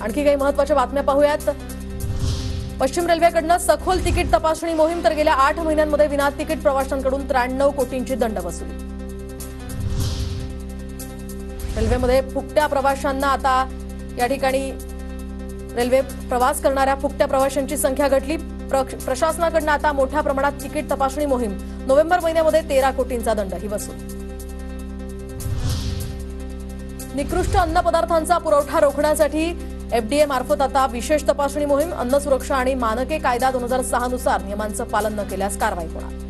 आणखी काही महत्त्वाच्या बातम्या पाहूयात। पश्चिम रेल्वेकडून सखोल तिकीट तपासणी मोहीम तर गेल्या 8 महिन्यांमध्ये विना तिकीट प्रवाशांकडून 93 कोटींची दंड वसुली। रेल्वेमध्ये फुकट्या प्रवाशांना आता या ठिकाणी रेल्वे प्रवास करणाऱ्या फुकट्या प्रवाशांची संख्या घटली। प्रशासनाकडून आता मोठ्या प्रमाणात तिकीट तपासणी मोहीम। नोव्हेंबर महिन्यामध्ये 13 कोटींचा दंडही वसूल। निकृष्ट अन्न पदार्थांचा पुरवठा रोखण्यासाठी एफडीए मार्फत आता विशेष तपासणी मोहीम। अन्न सुरक्षा आणि मानके कायदा 2006 नुसार नियमांचं पालन न केल्यास कारवाई होणार।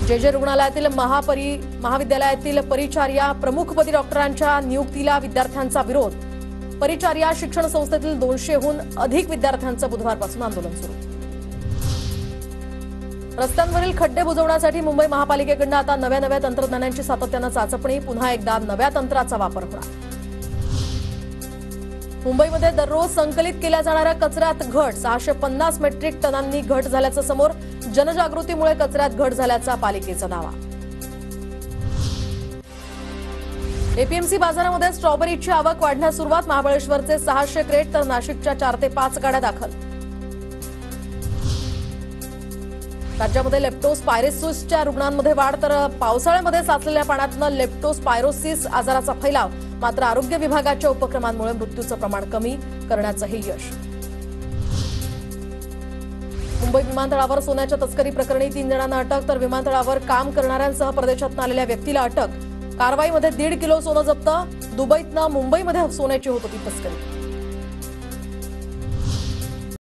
जे रुग्णालयातील महाविद्यालयातील परिचार्या प्रमुखपदी डॉक्टरांच्या नियुक्तीला विद्यार्थ्यांचा विरोध। परिचार्या शिक्षण संस्थेतील 200हून अधिक विद्यार्थ्यांचं बुधवारपासून आंदोलन सुरू। रस्त्यांवरील खड्डे बुजवण्यासाठी मुंबई महापालिकेकडून आता नव्या तंत्रज्ञानांची सातत्यानं चाचपणी। पुन्हा एकदा नव्या तंत्राचा वापर होणार। मुंबईमध्ये दररोज संकलित केल्या जाणाऱ्या कचऱ्यात घट। 650 मेट्रिक टनांनी घट झाल्याचं समोर। जनजागृतीमुळे कचऱ्यात घट झाल्याचा पालिकेचा दावा। एपीएमसी बाजारामध्ये स्ट्रॉबेरीची आवक वाढण्यास सुरुवात। महाबळेश्वरचे 600 क्रेट तर नाशिकच्या 4 ते 5 गाड्या दाखल। राज्यामध्ये लेप्टोस्पायरोसिसच्या रुग्णांमध्ये वाढ तर पावसाळ्यामध्ये साचलेल्या पाण्यातून लेप्टोस्पायरोसिस आजाराचा फैलाव। मात्र आरोग्य विभागाच्या उपक्रमांमुळे मृत्यूचं प्रमाण कमी करण्याचंही यश। मुंबई विमानतळावर सोन्याच्या तस्करी प्रकरणी 3 जणांना अटक तर विमानतळावर काम करणाऱ्यांसह परदेशातून आलेल्या व्यक्तीला अटक। कारवाईमध्ये 1.5 किलो सोनं जप्त। दुबईतनं मुंबईमध्ये सोन्याची होत होती तस्करी।